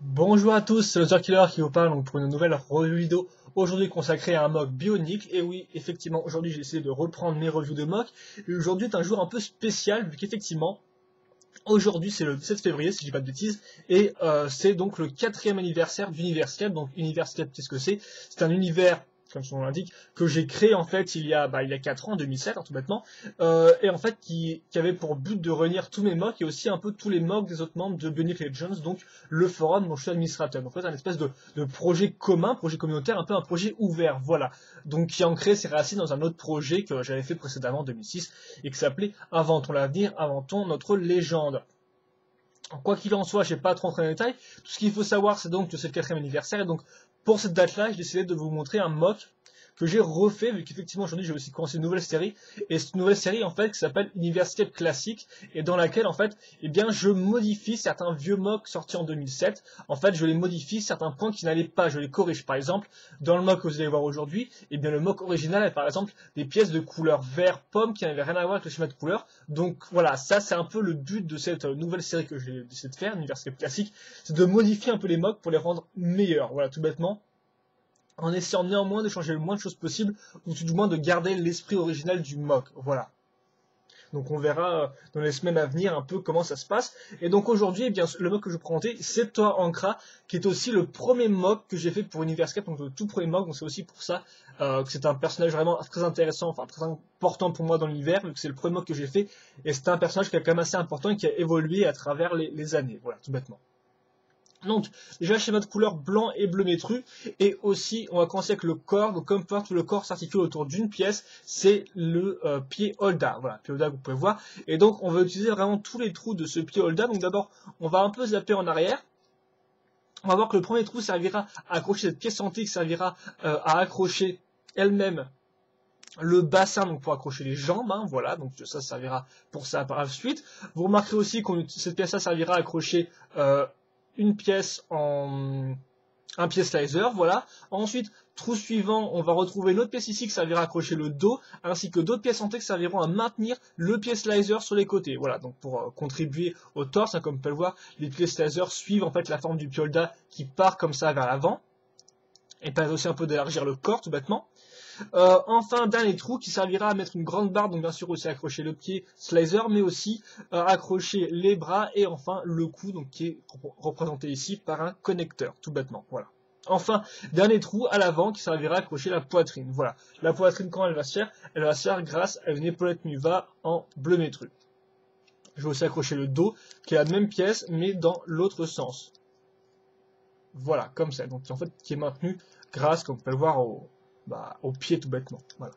Bonjour à tous, c'est le Zerkiller Killer qui vous parle donc pour une nouvelle review vidéo aujourd'hui consacrée à un mock bionique. Et oui, effectivement, aujourd'hui j'ai essayé de reprendre mes reviews de mock. Et aujourd'hui est un jour un peu spécial vu qu'effectivement, aujourd'hui c'est le 7 février si je dis pas de bêtises. Et c'est donc le 4e anniversaire d'Universcape. Donc Universcape, qu'est-ce que c'est? C'est un univers, comme son nom l'indique, que j'ai créé en fait il y a 4 ans, en 2007 tout bêtement, et en fait qui avait pour but de réunir tous mes mocks et aussi un peu tous les mocks des autres membres de Bionic Legends, donc le forum dont je suis administrateur. Donc en fait un espèce de projet commun, projet communautaire, un peu un projet ouvert, voilà. Donc qui a ancré ses racines dans un autre projet que j'avais fait précédemment en 2006 et qui s'appelait Inventons l'avenir, inventons notre légende. Quoi qu'il en soit, je ne vais pas trop rentrer dans les détails. Tout ce qu'il faut savoir, c'est donc que c'est le 4e anniversaire. Et donc, pour cette date-là, j'ai décidé de vous montrer un mock que j'ai refait, vu qu'effectivement, aujourd'hui, j'ai aussi commencé une nouvelle série. Et cette nouvelle série, en fait, qui s'appelle Université Classique, et dans laquelle, en fait, eh bien, je modifie certains vieux mocks sortis en 2007. En fait, je les modifie certains points qui n'allaient pas, je les corrige. Par exemple, dans le mock que vous allez voir aujourd'hui, eh bien, le mock original avait, par exemple, des pièces de couleur vert pomme qui n'avaient rien à voir avec le schéma de couleur. Donc voilà, ça c'est un peu le but de cette nouvelle série que j'ai décidé de faire, Université Classique, c'est de modifier un peu les mocks pour les rendre meilleurs, voilà, tout bêtement, en essayant néanmoins de changer le moins de choses possible, ou tout du moins de garder l'esprit original du mock, voilà. Donc on verra dans les semaines à venir un peu comment ça se passe. Et donc aujourd'hui, eh bien, le mock que je vais présenter, c'est Toi Ankra, qui est aussi le premier mock que j'ai fait pour Universcape, donc le tout premier mock. Donc c'est aussi pour ça que c'est un personnage vraiment très intéressant, enfin très important pour moi dans l'univers, vu que c'est le premier mock que j'ai fait. Et c'est un personnage qui est quand même assez important et qui a évolué à travers les années, voilà, tout bêtement. Donc, déjà schéma de couleur blanc et bleu métru, et aussi on va commencer avec le corps. Donc comme partout le corps s'articule autour d'une pièce, c'est le pied holda. Voilà, pied holda que vous pouvez voir. Et donc on va utiliser vraiment tous les trous de ce pied holda. Donc d'abord, on va un peu zapper en arrière. On va voir que le premier trou servira à accrocher cette pièce antique, servira à accrocher elle-même le bassin donc pour accrocher les jambes, hein, voilà, donc ça servira pour ça par la suite. Vous remarquerez aussi que cette pièce-là servira à accrocher une pièce en un pied slicer, voilà. Ensuite, trou suivant, on va retrouver une autre pièce ici qui servira à accrocher le dos, ainsi que d'autres pièces en texte serviront à maintenir le pied slicer sur les côtés. Voilà, donc pour contribuer au torse, hein, comme on peut le voir, les pieds slicer suivent en fait la forme du piolda qui part comme ça vers l'avant, et permet aussi un peu d'élargir le corps tout bêtement. Enfin, dernier trou qui servira à mettre une grande barre, donc bien sûr aussi accrocher le pied slicer, mais aussi accrocher les bras et enfin le cou, donc qui est représenté ici par un connecteur, tout bêtement. Voilà. Enfin, dernier trou à l'avant qui servira à accrocher la poitrine. Voilà. La poitrine, quand elle va se faire, elle va se faire grâce à une épaulette Nuva en bleu métru. Je vais aussi accrocher le dos, qui est la même pièce, mais dans l'autre sens. Voilà, comme ça. Donc en fait, qui est maintenu grâce, comme on peut le voir, au pied tout bêtement. Voilà.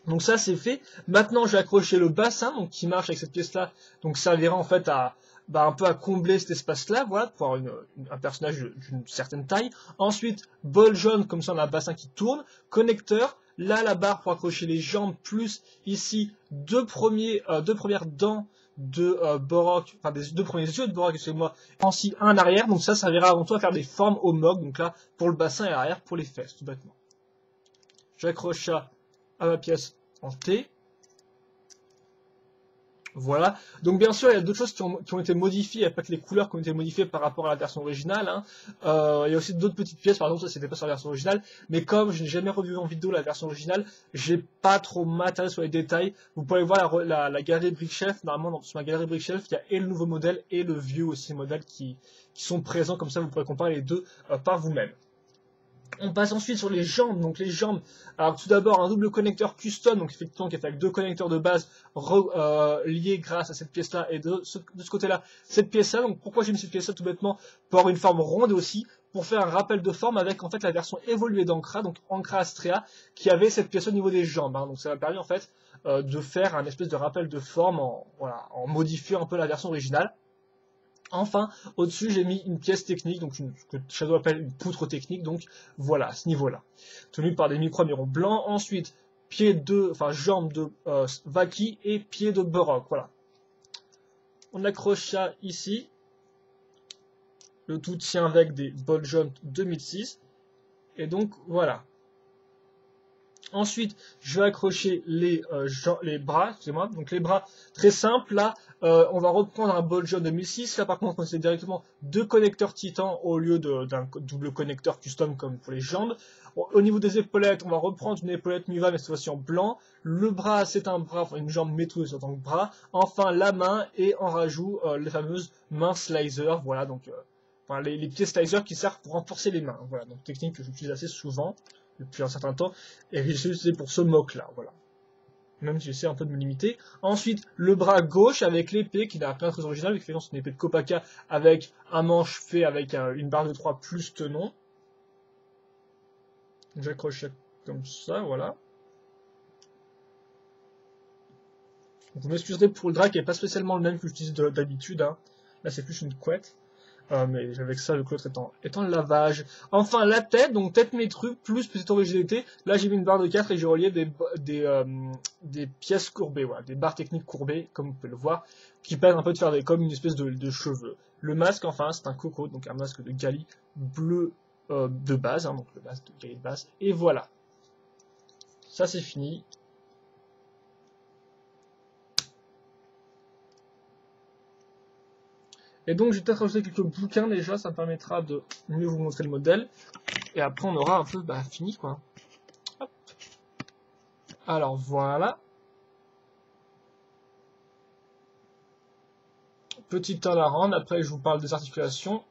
Donc ça c'est fait. Maintenant j'ai accroché le bassin, donc qui marche avec cette pièce-là, donc ça servira en fait à un peu à combler cet espace-là, voilà, pour avoir un personnage d'une certaine taille. Ensuite, bol jaune, comme ça on a un bassin qui tourne, connecteur, là la barre pour accrocher les jambes, plus ici deux premières dents de Borok, enfin des deux premiers yeux de Borok, excusez-moi, ainsi un en arrière, donc ça servira avant tout à faire des formes au mog, donc là pour le bassin et à l'arrière pour les fesses, tout bêtement. J'accroche ça à ma pièce en T. Voilà. Donc bien sûr, il y a d'autres choses qui ont été modifiées. Il n'y a pas que les couleurs qui ont été modifiées par rapport à la version originale, hein. Il y a aussi d'autres petites pièces, par exemple, ça c'était pas sur la version originale. Mais comme je n'ai jamais revu en vidéo la version originale, j'ai pas trop m'attarder sur les détails. Vous pouvez voir la galerie Brickshelf. Normalement, sur ma galerie Brickshelf, il y a et le nouveau modèle et le vieux aussi modèle qui sont présents. Comme ça, vous pourrez comparer les deux par vous-même. On passe ensuite sur les jambes. Donc les jambes, alors tout d'abord un double connecteur custom, donc effectivement qui est avec deux connecteurs de base liés grâce à cette pièce-là et de ce côté-là cette pièce-là. Donc pourquoi j'ai mis cette pièce-là? Tout bêtement pour avoir une forme ronde et aussi pour faire un rappel de forme avec en fait la version évoluée d'Ankra, donc Ankra Astrea, qui avait cette pièce au niveau des jambes, hein. Donc ça m'a permis en fait de faire un espèce de rappel de forme en modifiant un peu la version originale. Enfin, au-dessus, j'ai mis une pièce technique, donc ce que Shadow appelle une poutre technique, donc voilà, à ce niveau-là. Tenu par des micro-amirons blancs. Ensuite, jambes de Vaki et pieds de Borok, voilà. On accroche ça ici. Le tout tient avec des ball jump 2006. Et donc, voilà. Ensuite, je vais accrocher les bras, excusez-moi. Donc les bras, très simple, là, On va reprendre un Boljon 2006. Là, par contre, c'est directement 2 connecteurs Titan au lieu d'un double connecteur custom comme pour les jambes. Au niveau des épaulettes, on va reprendre une épaulette Miva, mais cette fois-ci en blanc. Le bras, c'est un bras, enfin une jambe métouze en tant que bras. Enfin, la main, et en rajout les fameuses mains slicer. Voilà, donc enfin, les pieds slicer qui servent pour renforcer les mains. Voilà, donc technique que j'utilise assez souvent depuis un certain temps, et que j'ai utilisé pour ce mock-là. Voilà. Même si j'essaie un peu de me limiter. Ensuite, le bras gauche avec l'épée, qui n'a rien de très original, vu que c'est une épée de Kopaka avec un manche fait avec une barre de 3 plus tenon. J'accroche ça comme ça, voilà. Vous m'excuserez pour le drap qui n'est pas spécialement le même que j'utilise d'habitude. Hein. Là, c'est plus une couette. Mais avec ça, le l'autre étant le lavage. Enfin, la tête, donc tête mes trucs, plus petite originalité. Là, j'ai mis une barre de 4 et j'ai relié des pièces courbées, voilà, des barres techniques courbées, comme vous pouvez le voir, qui permettent un peu de faire comme une espèce de cheveux. Le masque, enfin, c'est un coco, donc un masque de Gali bleu de base, hein, donc le masque de Gali de base. Et voilà. Ça, c'est fini. Et donc, je vais peut-être rajouter quelques bouquins déjà, ça me permettra de mieux vous montrer le modèle. Et après, on aura un peu fini, quoi. Hop. Alors, voilà. Petite turn around, après, je vous parle des articulations.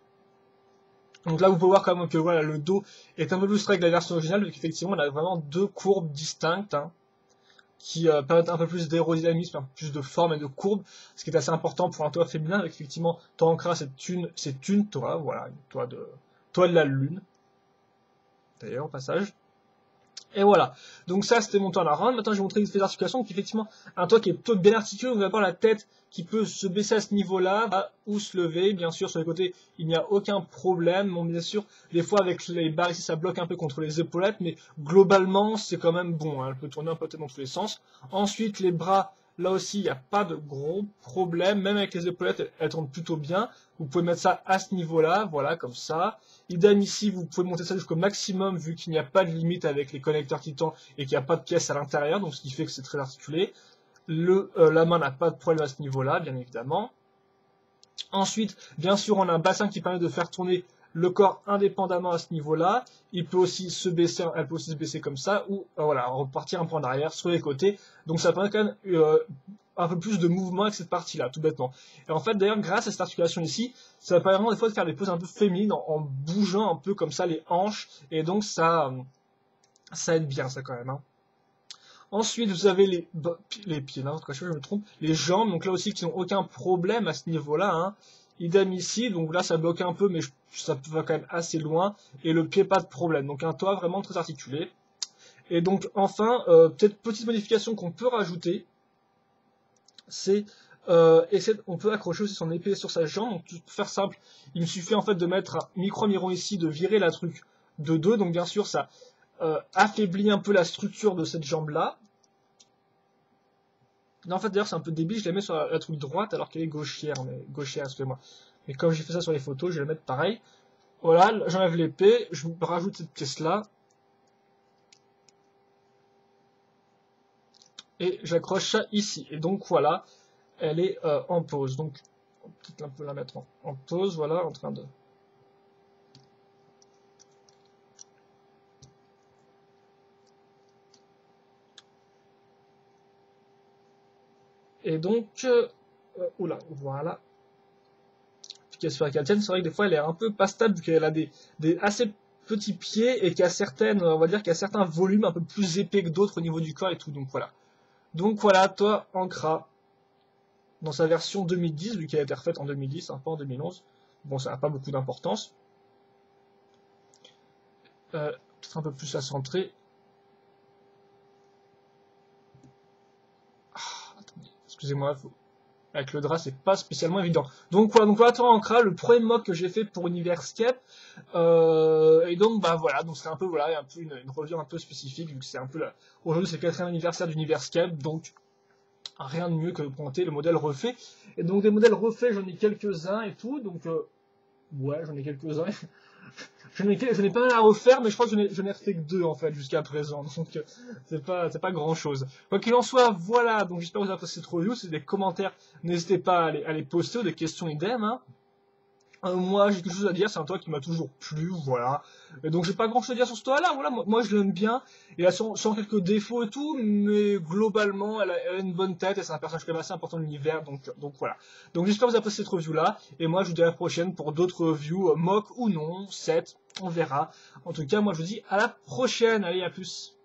Donc là, vous pouvez voir quand même que voilà, le dos est un peu plus straight que la version originale, vu qu'effectivement, on a vraiment 2 courbes distinctes, hein, qui permettent un peu plus d'aérodynamisme, un peu plus de forme et de courbe, ce qui est assez important pour un toit féminin, avec effectivement, toi Ankra, c'est une toit, voilà, une toit de la lune, d'ailleurs, au passage. Et voilà. Donc ça, c'était mon toit à ronde. Maintenant, je vais vous montrer les articulations. Donc effectivement, un toit qui est plutôt bien articulé. On va avoir la tête qui peut se baisser à ce niveau-là ou se lever. Bien sûr, sur les côtés, il n'y a aucun problème. Bon, bien sûr, des fois, avec les barres ici, ça bloque un peu contre les épaulettes. Mais globalement, c'est quand même bon. Hein. Elle peut tourner un peu dans tous les sens. Ensuite, les bras, là aussi, il n'y a pas de gros problème. Même avec les épaulettes, elles tournent plutôt bien. Vous pouvez mettre ça à ce niveau-là. Voilà, comme ça. Idem ici, vous pouvez monter ça jusqu'au maximum vu qu'il n'y a pas de limite avec les connecteurs Titan et qu'il n'y a pas de pièces à l'intérieur, donc ce qui fait que c'est très articulé. La main n'a pas de problème à ce niveau-là, bien évidemment. Ensuite, bien sûr, on a un bassin qui permet de faire tourner le corps indépendamment à ce niveau-là. Il peut aussi se baisser, elle peut aussi se baisser comme ça, ou voilà, repartir un peu en arrière sur les côtés. Donc ça permet quand même un peu plus de mouvement avec cette partie-là, tout bêtement. Et en fait, d'ailleurs, grâce à cette articulation ici, ça permet vraiment des fois de faire des poses un peu féminines en bougeant un peu comme ça les hanches, et donc ça aide bien ça quand même. Hein. Ensuite, vous avez les pieds, n'importe quoi, je me trompe, les jambes, donc là aussi qui n'ont aucun problème à ce niveau-là. Hein. Idem ici, donc là ça bloque un peu, mais ça va quand même assez loin, et le pied pas de problème. Donc un toit vraiment très articulé. Et donc enfin, peut-être petite modification qu'on peut rajouter, c'est on peut accrocher aussi son épée sur sa jambe. Donc pour faire simple, il me suffit en fait de mettre un micro-miron ici, de virer la truc de 2, donc bien sûr ça affaiblit un peu la structure de cette jambe là. Non, en fait d'ailleurs c'est un peu débile, je la mets sur la truc droite alors qu'elle est gauchière, excusez-moi. Mais comme j'ai fait ça sur les photos, je vais la mettre pareil. Voilà, j'enlève l'épée, je rajoute cette pièce là. Et j'accroche ça ici. Et donc voilà, elle est en pause. Donc on va peut-être un peu la mettre en pause, voilà, en train de... Et donc, oula, voilà. Application avec la tienne, c'est vrai que des fois elle est un peu pas stable vu qu'elle a des assez petits pieds et qu'il y a certaines, on va dire qu'il y a certains volumes un peu plus épais que d'autres au niveau du corps et tout. Donc voilà. Donc voilà, toi, Ankra, dans sa version 2010, vu qu'elle a été refaite en 2010, hein, pas en 2011. Bon, ça n'a pas beaucoup d'importance. Peut-être un peu plus à centrer. Attendez, excusez-moi, avec le drap, c'est pas spécialement évident. Donc voilà, toi Ankra, le premier mock que j'ai fait pour Universcape. Et donc bah voilà, donc c'est un peu voilà, un peu une review un peu spécifique, vu que c'est un peu aujourd'hui c'est le 4e anniversaire d'Universcape, donc rien de mieux que de présenter le modèle refait. Et donc des modèles refaits, j'en ai quelques-uns et tout, donc Ouais, j'en ai quelques-uns. Je n'ai pas mal à refaire, mais je crois que je n'ai refait que 2 en fait jusqu'à présent, donc c'est pas grand chose. Quoi qu'il en soit, voilà, donc j'espère que vous avez apprécié cette review, si vous avez des commentaires, n'hésitez pas à les poster, ou des questions idem, hein. Moi, j'ai quelque chose à dire, c'est un toit qui m'a toujours plu, voilà. Et donc, j'ai pas grand chose à dire sur ce toit-là, voilà, moi je l'aime bien. Il a sans quelques défauts et tout, mais globalement, elle a une bonne tête et c'est un personnage quand même assez important de l'univers, donc voilà. Donc, j'espère que vous avez apprécié cette review-là, et moi, je vous dis à la prochaine pour d'autres reviews, mock ou non, 7, on verra. En tout cas, moi, je vous dis à la prochaine, allez, à plus.